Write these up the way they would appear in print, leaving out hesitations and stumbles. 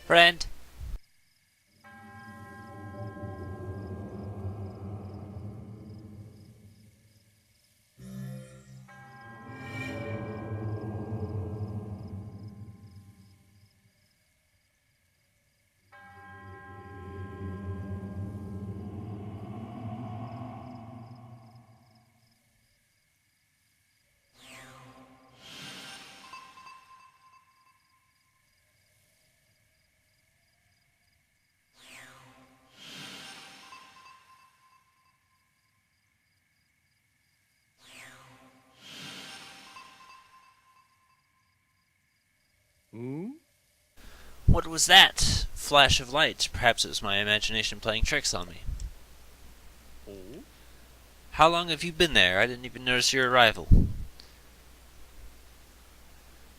Friend. What was that flash of light? Perhaps it was my imagination playing tricks on me. How long have you been there? I didn't even notice your arrival.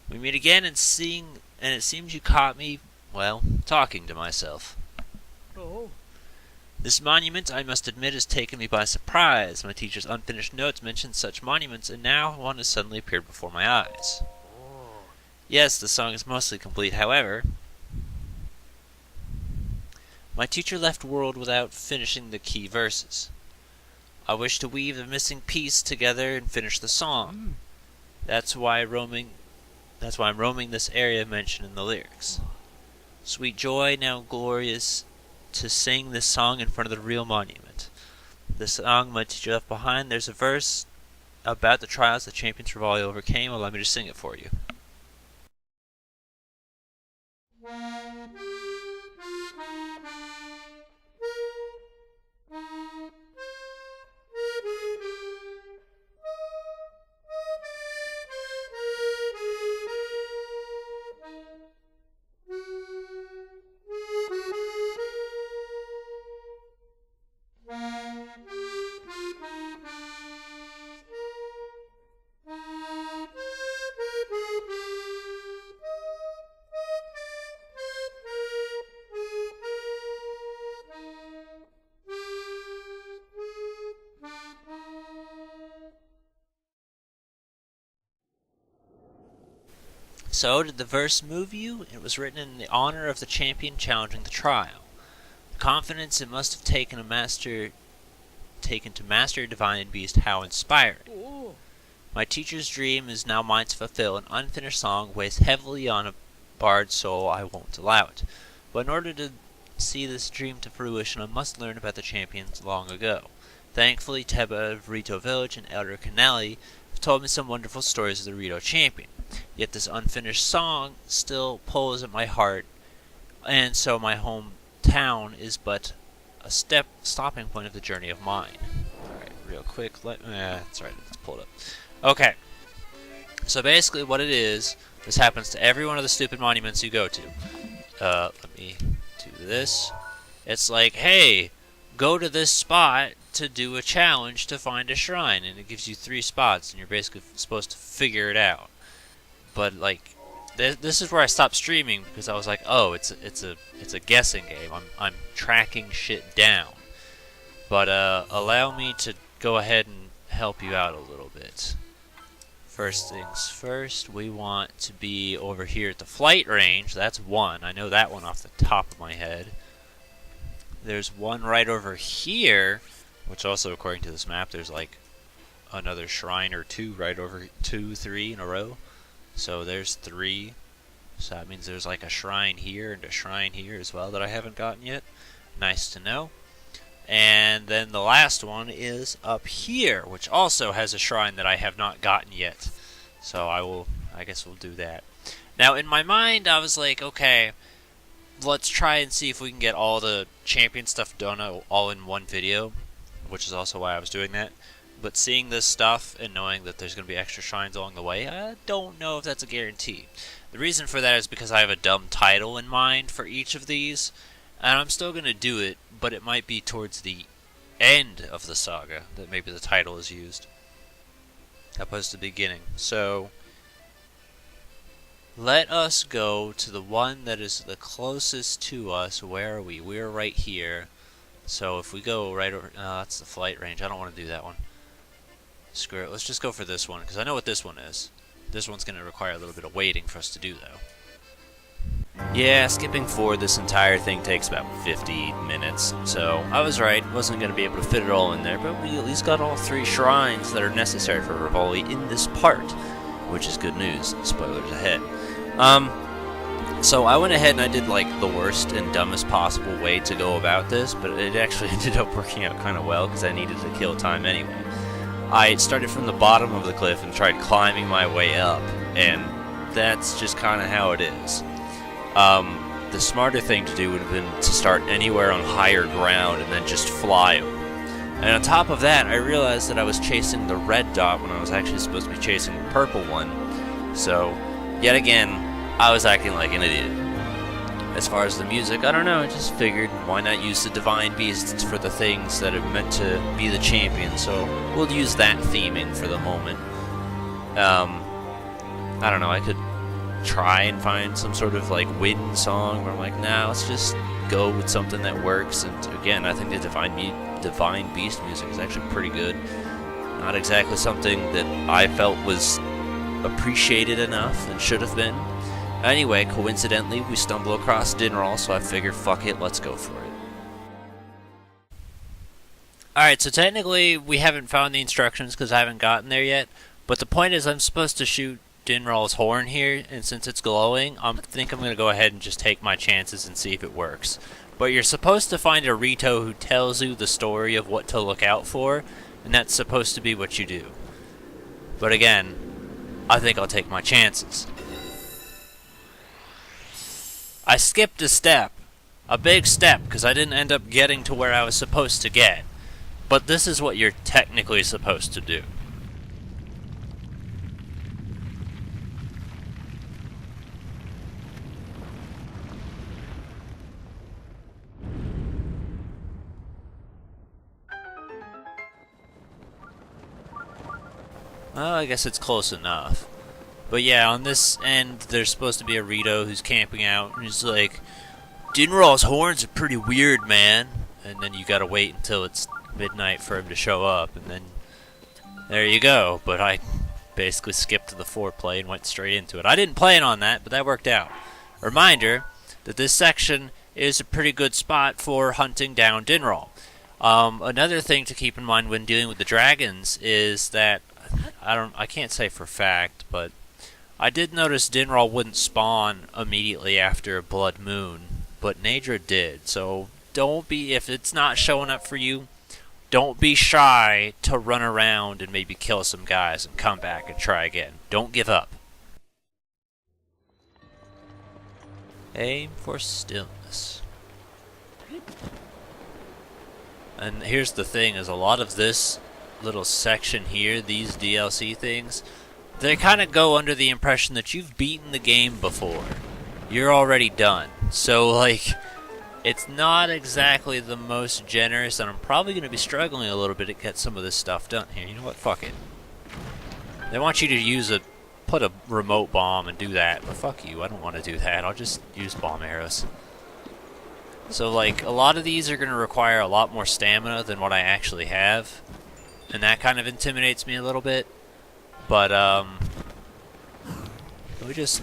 We meet again and it seems you caught me, well, talking to myself. This monument, I must admit, has taken me by surprise. My teacher's unfinished notes mentioned such monuments, and now one has suddenly appeared before my eyes. Yes, the song is mostly complete, however. My teacher left world without finishing the key verses. I wish to weave the missing piece together and finish the song. That's why I'm roaming this area mentioned in the lyrics. Sweet joy, now glorious, to sing this song in front of the real monument. The song my teacher left behind, there's a verse about the trials the champions from all overcame. Allow me to sing it for you. So, did the verse move you? It was written in the honor of the champion challenging the trial. The confidence it must have taken to master a divine beast, how inspiring. My teacher's dream is now mine to fulfill. An unfinished song weighs heavily on a bard's soul. I won't allow it. But in order to see this dream to fruition, I must learn about the champions long ago. Thankfully, Teba of Rito Village and Elder Canali have told me some wonderful stories of the Rito champion. Yet this unfinished song still pulls at my heart, and so my hometown is but a stopping point of the journey of mine. Alright, real quick, that's right, let's pull it up. Okay, so basically what it is, this happens to every one of the stupid monuments you go to. Let me do this. It's like, hey, go to this spot to do a challenge to find a shrine, and it gives you 3 spots, and you're basically supposed to figure it out. But like, this is where I stopped streaming because I was like, oh, it's a guessing game. I'm tracking shit down. But allow me to go ahead and help you out a little bit. First things first, we want to be over here at the flight range. That's one. I know that one off the top of my head. There's one right over here, which also, according to this map, there's like another shrine or 2 right over 2, 3 in a row. So there's 3. So that means there's like a shrine here and a shrine here as well that I haven't gotten yet. Nice to know. And then the last one is up here, which also has a shrine that I have not gotten yet. So I guess we'll do that. Now in my mind I was like, okay, let's try and see if we can get all the champion stuff done all in one video, which is also why I was doing that. But seeing this stuff and knowing that there's going to be extra shrines along the way, I don't know if that's a guarantee. The reason for that is because I have a dumb title in mind for each of these, and I'm still going to do it, but it might be towards the end of the saga that maybe the title is used, opposed to the beginning. So, let us go to the one that is the closest to us. Where are we? We're right here. So if we go right over, that's the flight range. I don't want to do that one. Screw it. Let's just go for this one, because I know what this one is. This one's going to require a little bit of waiting for us to do, though. Yeah, skipping forward this entire thing takes about 50 minutes, so I was right, wasn't going to be able to fit it all in there, but we at least got all 3 shrines that are necessary for Rivoli in this part, which is good news. Spoilers ahead. So I went ahead and I did like the worst and dumbest possible way to go about this, but it actually ended up working out kind of well because I needed to kill time anyway. I started from the bottom of the cliff and tried climbing my way up, and that's just kind of how it is. The smarter thing to do would have been to start anywhere on higher ground and then just fly over. And on top of that, I realized that I was chasing the red dot when I was actually supposed to be chasing the purple one. So, yet again, I was acting like an idiot. As far as the music, I don't know, I just figured why not use the Divine Beasts for the things that are meant to be the champion, so we'll use that theming for the moment. I don't know, I could try and find some sort of like wind song where I'm like, nah, let's just go with something that works. And again, I think the Divine Beast music is actually pretty good. Not exactly something that I felt was appreciated enough and should have been. Anyway, coincidentally, we stumble across Dinral, so I figured, fuck it, let's go for it. Alright, so technically we haven't found the instructions because I haven't gotten there yet, but the point is I'm supposed to shoot Dinral's horn here, and since it's glowing, I think I'm going to go ahead and just take my chances and see if it works. But you're supposed to find a Rito who tells you the story of what to look out for, and that's supposed to be what you do. But again, I think I'll take my chances. I skipped a step. A big step, because I didn't end up getting to where I was supposed to get. But this is what you're technically supposed to do. Well, I guess it's close enough. But yeah, on this end, there's supposed to be a Rito who's camping out, and he's like, Dinral's horns are pretty weird, man. And then you gotta wait until it's midnight for him to show up, and then there you go. But I basically skipped the foreplay and went straight into it. I didn't plan on that, but that worked out. Reminder that this section is a pretty good spot for hunting down Dinral. Another thing to keep in mind when dealing with the dragons is that I can't say for fact, but I did notice Dinral wouldn't spawn immediately after a blood moon, but Nadra did. So don't be, if it's not showing up for you, don't be shy to run around and maybe kill some guys and come back and try again. Don't give up. Aim for stillness. And here's the thing, is a lot of this little section here, these DLC things, they kind of go under the impression that you've beaten the game before. You're already done. So, like, it's not exactly the most generous, and I'm probably going to be struggling a little bit to get some of this stuff done here. You know what? Fuck it. They want you to put a remote bomb and do that, but fuck you, I don't want to do that. I'll just use bomb arrows. So, like, a lot of these are going to require a lot more stamina than what I actually have. And that kind of intimidates me a little bit. But, we just...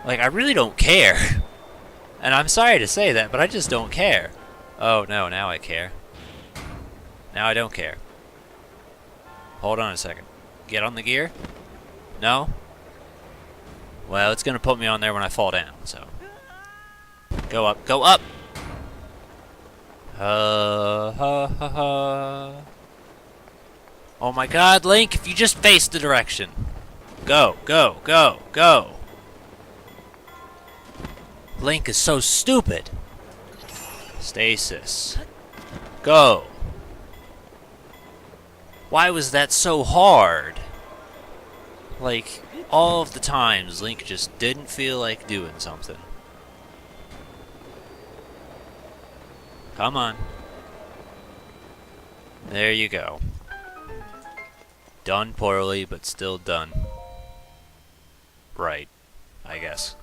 like, I really don't care. And I'm sorry to say that, but I just don't care. Oh, no, now I care. Now I don't care. Hold on a second. Get on the gear? No? Well, it's going to put me on there when I fall down, so... Go up, go up! Ha ha ha. Oh my god, Link, if you just face the direction. Go, go, go, go. Link is so stupid. Stasis. Go. Why was that so hard? Like, all of the times Link just didn't feel like doing something. Come on. There you go. Done poorly, but still done. Right, I guess.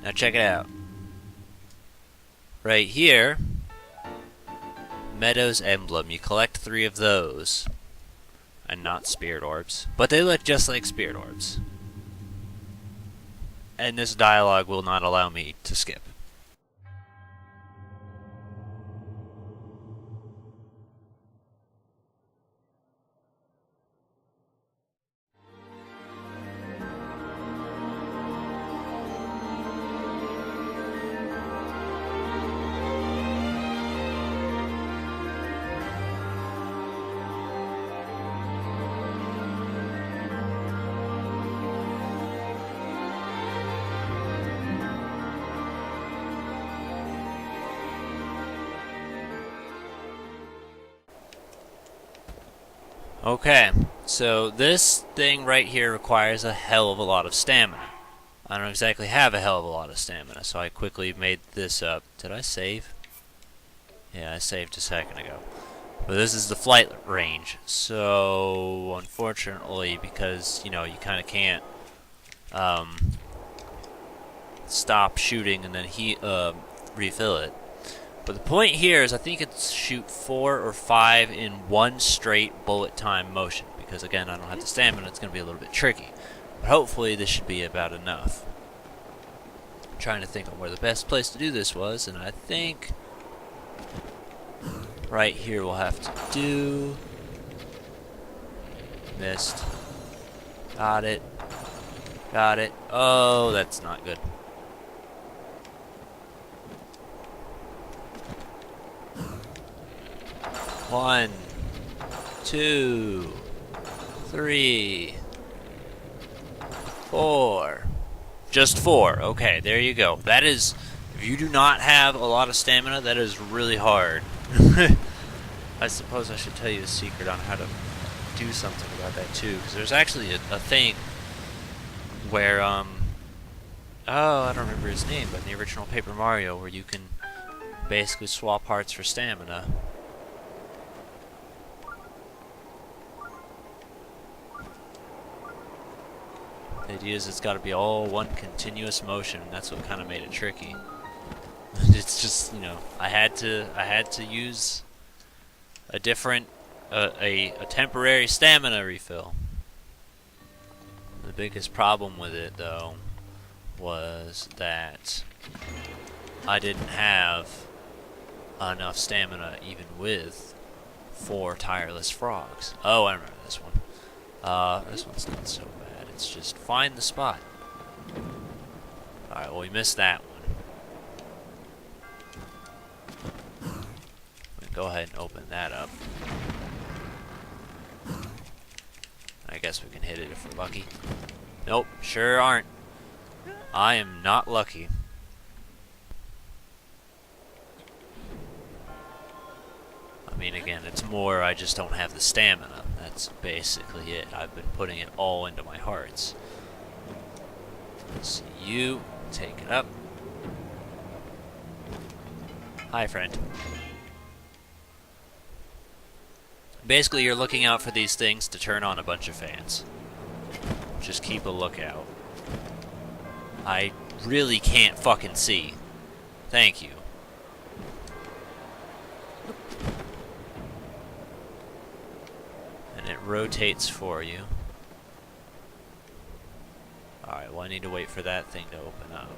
Now check it out. Right here, Meadow's emblem. You collect 3 of those. and not spirit orbs. But they look just like spirit orbs. And this dialogue will not allow me to skip. Okay, so this thing right here requires a hell of a lot of stamina. I don't exactly have a hell of a lot of stamina, so I quickly made this up. Did I save? Yeah, I saved a second ago. But this is the flight range, so unfortunately, because, you know, you kind of can't stop shooting and then refill it. But the point here is I think it's shoot 4 or 5 in one straight bullet time motion. Because again, I don't have the stamina, it's going to be a little bit tricky. But hopefully this should be about enough. I'm trying to think of where the best place to do this was, and I think right here we'll have to do. Missed. Got it. Got it. Oh, that's not good. One, 2, 3, 4. Just 4. Okay, there you go. That is, if you do not have a lot of stamina, that is really hard. I suppose I should tell you a secret on how to do something about that too, because there's actually a thing where, oh, I don't remember his name, but in the original Paper Mario, where you can basically swap hearts for stamina. The idea is it's got to be all one continuous motion, and that's what kind of made it tricky. It's just, you know, I had to use a different, a temporary stamina refill. The biggest problem with it, though, was that I didn't have enough stamina even with 4 tireless frogs. Oh, I remember this one. This one's not so bad. It's just find the spot. Alright, well, we missed that one. We go ahead and open that up. I guess we can hit it if we're lucky. Nope, sure aren't. I am not lucky. I mean, again, it's more I just don't have the stamina. That's basically it. I've been putting it all into my hearts. So you take it up. Hi, friend. Basically, you're looking out for these things to turn on a bunch of fans. Just keep a lookout. I really can't fucking see. Thank you. And it rotates for you. Alright, well, I need to wait for that thing to open up.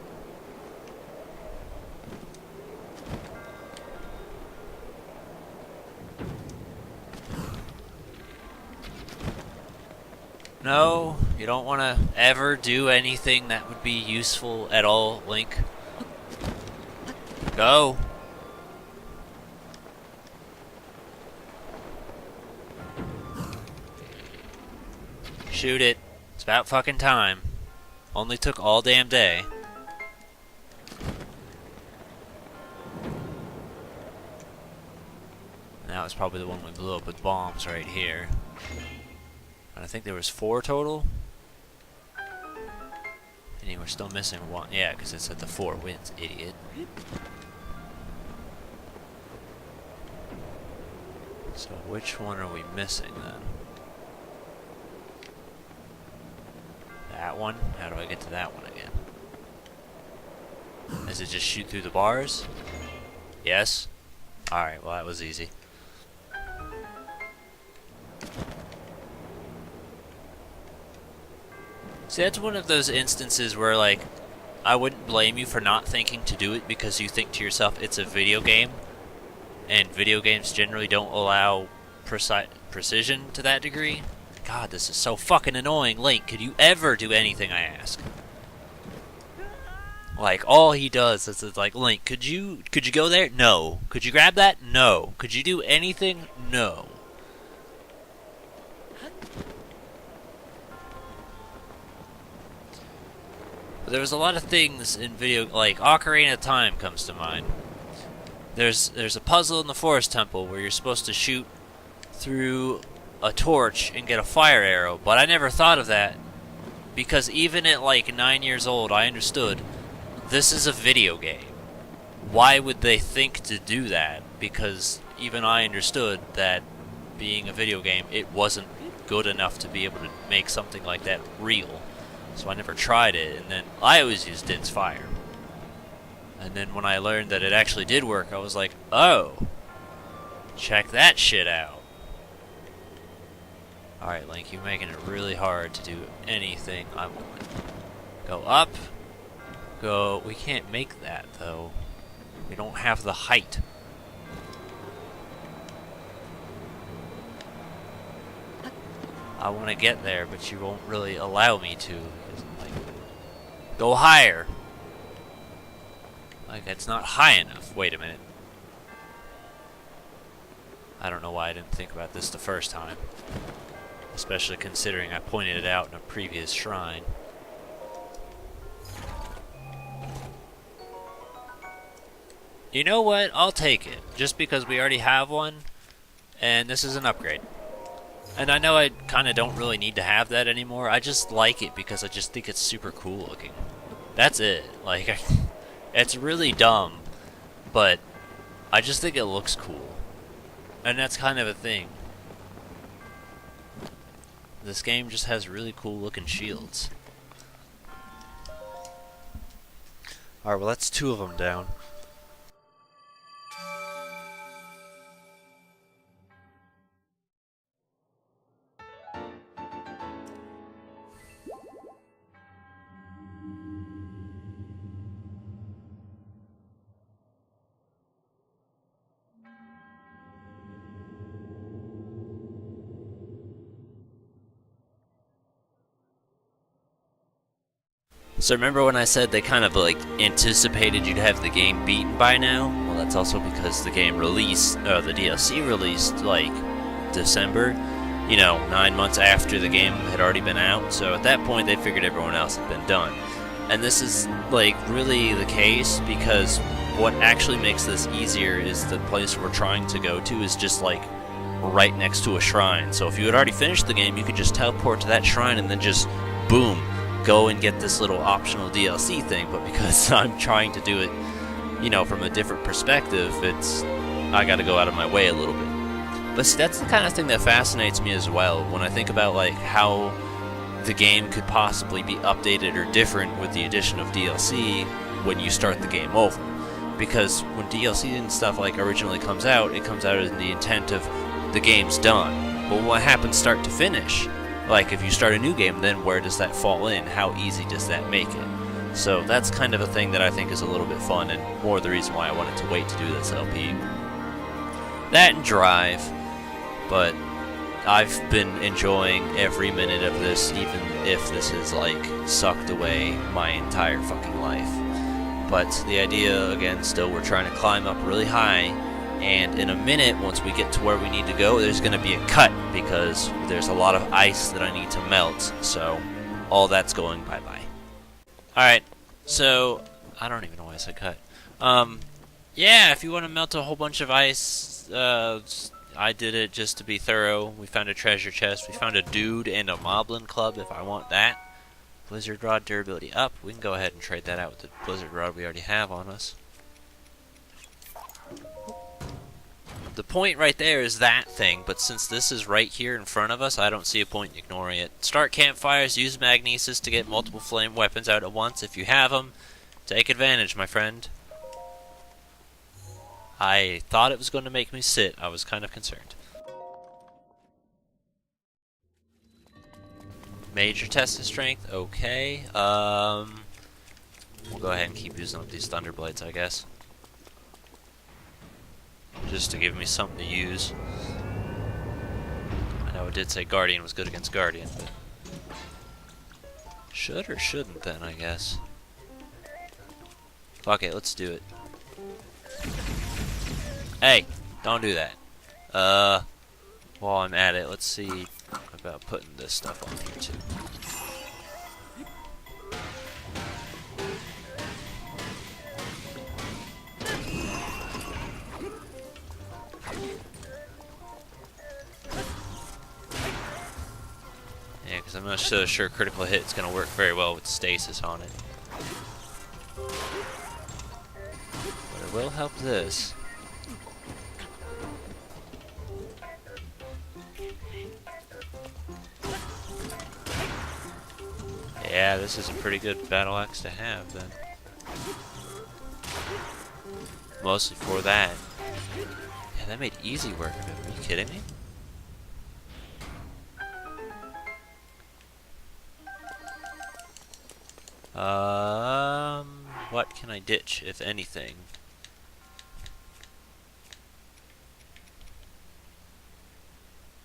No, you don't want to ever do anything that would be useful at all, Link. Go. Shoot it. It's about fucking time. Only took all damn day. And that was probably the one we blew up with bombs right here. And I think there was 4 total. And we're still missing 1. Yeah, because it said the 4 wins, idiot. So which one are we missing then? That one? How do I get to that one again? Does it just shoot through the bars? Yes? Alright, well that was easy. See, that's one of those instances where, like, I wouldn't blame you for not thinking to do it because you think to yourself it's a video game, and video games generally don't allow precision to that degree. God, this is so fucking annoying. Link, could you ever do anything I ask? Like, all he does is like, Link, could you go there? No. Could you grab that? No. Could you do anything? No. But there was a lot of things in video, like Ocarina of Time comes to mind. There's a puzzle in the Forest Temple where you're supposed to shoot through a torch and get a fire arrow, but I never thought of that because even at like 9 years old, I understood this is a video game. Why would they think to do that? Because even I understood that being a video game, it wasn't good enough to be able to make something like that real. So I never tried it, and then I always used Din's Fire. And then when I learned that it actually did work, I was like, oh, check that shit out. Alright, Link, you're making it really hard to do anything I want. Go up. Go. We can't make that, though. We don't have the height. I want to get there, but you won't really allow me to. Like, go higher. Like, it's not high enough. Wait a minute. I don't know why I didn't think about this the first time. Especially considering I pointed it out in a previous shrine. You know what? I'll take it. Just because we already have one, and this is an upgrade. And I know I kind of don't really need to have that anymore. I just like it because I just think it's super cool looking. That's it. Like, it's really dumb, but I just think it looks cool. And that's kind of a thing. This game just has really cool looking shields. Alright, well that's 2 of them down. So remember when I said they kind of like anticipated you'd have the game beaten by now? Well, that's also because the game released, the DLC released like December, 9 months after the game had already been out. So at that point they figured everyone else had been done. And this is like really the case because what actually makes this easier is the place we're trying to go to is just like right next to a shrine. So if you had already finished the game, you could just teleport to that shrine and then just boom, go and get this little optional DLC thing. But because I'm trying to do it, from a different perspective, I gotta go out of my way a little bit. But see, that's the kind of thing that fascinates me as well when I think about like how the game could possibly be updated or different with the addition of DLC when you start the game over. Because when DLC and stuff like originally comes out, it comes out in the intent of the game's done. But what happens start to finish? Like, if you start a new game, then where does that fall in? How easy does that make it? So that's kind of a thing that I think is a little bit fun, and more the reason why I wanted to wait to do this LP. That and Drive, but I've been enjoying every minute of this, even if this has, like, sucked away my entire fucking life. But the idea, again, still we're trying to climb up really high, and in a minute, once we get to where we need to go, there's going to be a cut, because there's a lot of ice that I need to melt, so all that's going bye-bye. Alright, so, I don't even know why I said cut. Yeah, if you want to melt a whole bunch of ice, I did it just to be thorough. We found a treasure chest, we found a dude and a moblin club if I want that. Blizzard Rod durability up, we can go ahead and trade that out with the Blizzard Rod we already have on us. The point right there is that thing, but since this is right here in front of us, I don't see a point in ignoring it. Start campfires, use magnesis to get multiple flame weapons out at once. If you have them, take advantage, my friend. I thought it was going to make me sit. I was kind of concerned. Major test of strength. Okay. We'll go ahead and keep using up these Thunderblades, I guess. Just to give me something to use. I know it did say Guardian was good against Guardian, but... Should or shouldn't then, I guess. Fuck it, let's do it. Hey! Don't do that. While I'm at it, let's see about putting this stuff on here too. Yeah, because I'm not so sure critical hit is going to work very well with stasis on it. But it will help this. Yeah, this is a pretty good battle axe to have then. Mostly for that. Yeah, that made easy work of it. Are you kidding me? What can I ditch, if anything?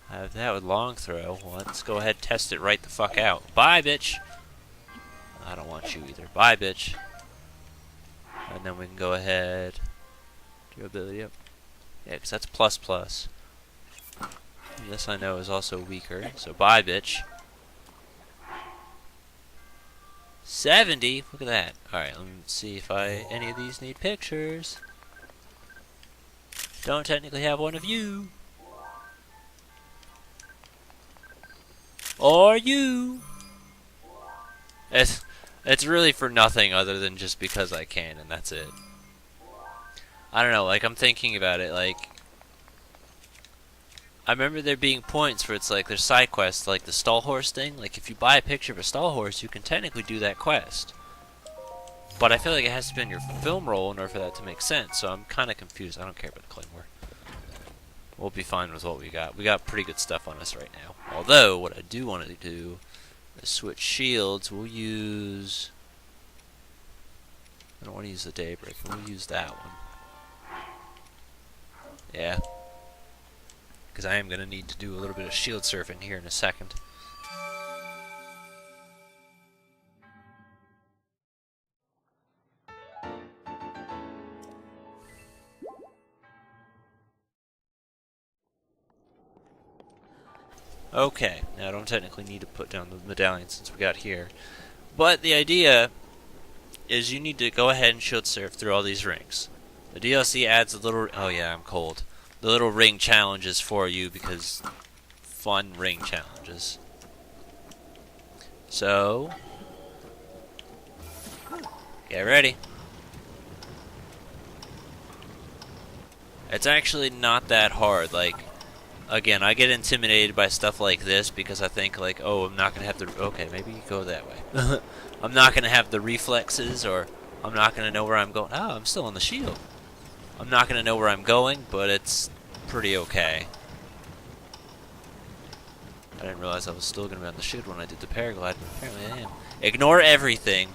I have that with long throw. Well, let's go ahead and test it right the fuck out. Bye, bitch! I don't want you either. Bye, bitch. And then we can go ahead. Durability up. Yeah, because that's plus plus. This I know is also weaker. So bye, bitch. 70? Look at that. Alright, let me see if any of these need pictures. Don't technically have one of you. Or you. It's really for nothing other than just because I can, and that's it. I don't know, like, I'm thinking about it, like... I remember there being points where it's like, there's side quests, like the stall horse thing. Like, if you buy a picture of a stall horse, you can technically do that quest. But I feel like it has to be in your film roll in order for that to make sense, so I'm kind of confused. I don't care about the Claymore. We'll be fine with what we got. We got pretty good stuff on us right now. Although, what I do want to do is switch shields. We'll use... I don't want to use the Daybreak. We'll use that one. Yeah. Because I am going to need to do a little bit of shield surfing here in a second. Okay, now I don't technically need to put down the medallion since we got here. But the idea is you need to go ahead and shield surf through all these rings. The DLC adds a little... Oh yeah, I'm cold. The little ring challenges for you because fun ring challenges. So, get ready. It's actually not that hard. Like, again, I get intimidated by stuff like this because I think like, oh, I'm not gonna have the... Okay, maybe you go that way. I'm not gonna have the reflexes, or I'm not gonna know where I'm going. Oh, I'm still on the shield. I'm not gonna know where I'm going, but it's pretty okay. I didn't realize I was still gonna be on the shield when I did the paraglide, but apparently I am. Ignore everything.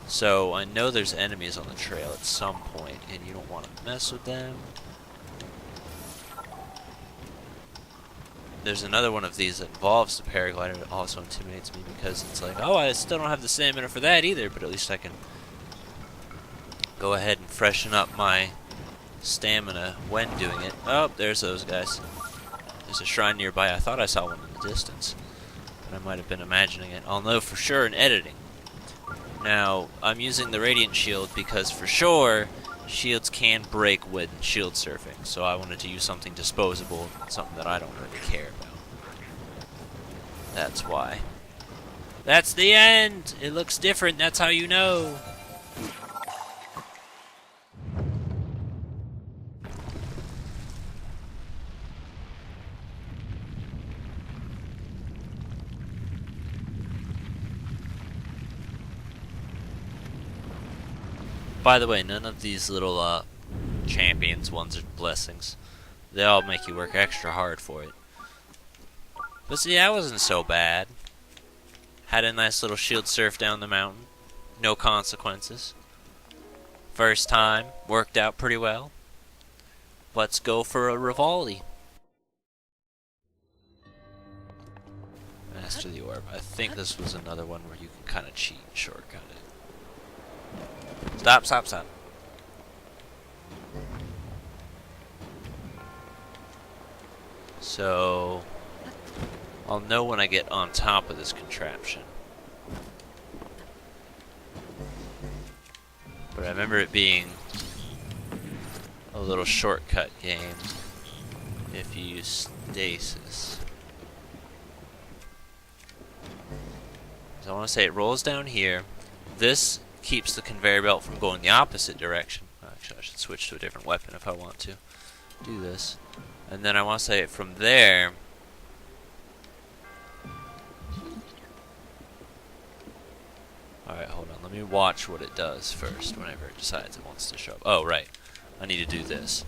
So I know there's enemies on the trail at some point, and you don't want to mess with them. There's another one of these that involves the paraglider that also intimidates me because it's like, oh, I still don't have the stamina for that either, but at least I can go ahead and freshen up my stamina when doing it. Oh, there's those guys. There's a shrine nearby. I thought I saw one in the distance, but I might have been imagining it. I'll know for sure in editing. Now, I'm using the Radiant Shield because for sure shields can break when shield surfing, so I wanted to use something disposable, something that I don't really care about. That's why. That's the end! It looks different, that's how you know! By the way, none of these little champions ones are blessings. They all make you work extra hard for it. But see, that wasn't so bad. Had a nice little shield surf down the mountain. No consequences. First time, worked out pretty well. Let's go for a Rivali. Master the Orb. I think this was another one where you can kind of cheat and shortcut it. Stop, stop, stop. So, I'll know when I get on top of this contraption. But I remember it being a little shortcut game if you use stasis. So I want to say it rolls down here. This keeps the conveyor belt from going the opposite direction. Actually, I should switch to a different weapon if I want to do this. And then I want to say it from there. Alright, hold on. Let me watch what it does first whenever it decides it wants to show up. Oh, right. I need to do this.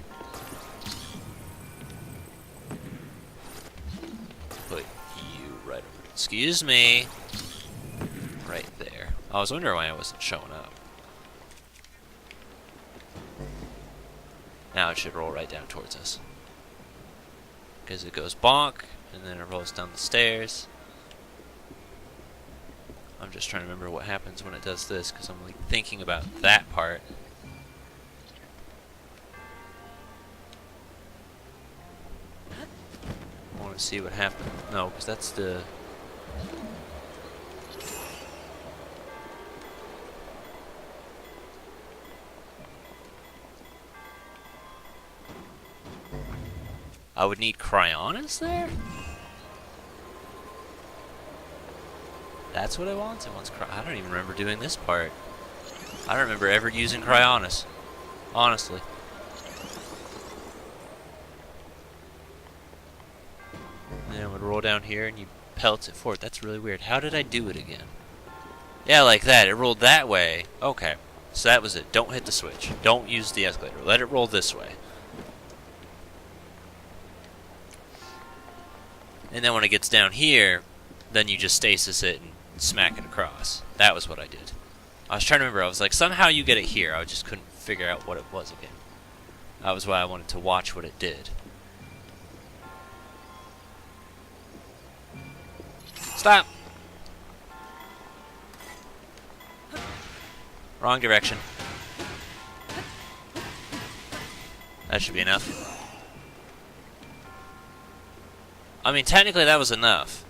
Put you right over. Excuse me. Right there. I was wondering why I wasn't showing up. Now it should roll right down towards us. Because it goes bonk, and then it rolls down the stairs. I'm just trying to remember what happens when it does this, because I'm like thinking about that part. I want to see what happens. No, because that's the... I would need Cryonis there? That's what I want? I don't even remember doing this part. I don't remember ever using Cryonis. Honestly. And then it would roll down here and you pelt it forward. That's really weird. How did I do it again? Yeah, like that. It rolled that way. Okay. So that was it. Don't hit the switch. Don't use the escalator. Let it roll this way. And then when it gets down here, then you just stasis it and smack it across. That was what I did. I was trying to remember. I was like, somehow you get it here. I just couldn't figure out what it was again. That was why I wanted to watch what it did. Stop! Wrong direction. That should be enough. I mean, technically that was enough.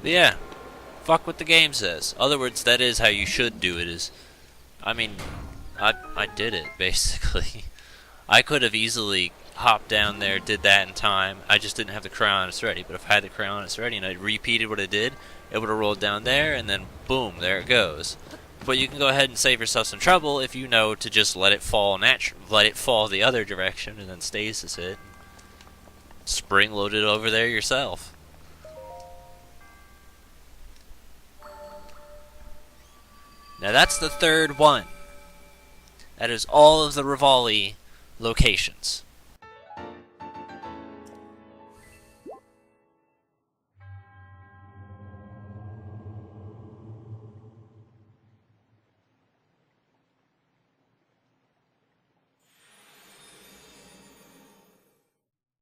But yeah, fuck what the game says. Other words, that is how you should do it. I mean, I did it, basically. I could have easily hopped down there, did that in time. I just didn't have the Cryonis ready. But if I had the Cryonis ready and I repeated what I did, it would have rolled down there, and then boom, there it goes. But you can go ahead and save yourself some trouble if you know to just let it fall let it fall the other direction, and then stasis it. Spring load it over there yourself. Now that's the third one. That is all of the Rivali locations.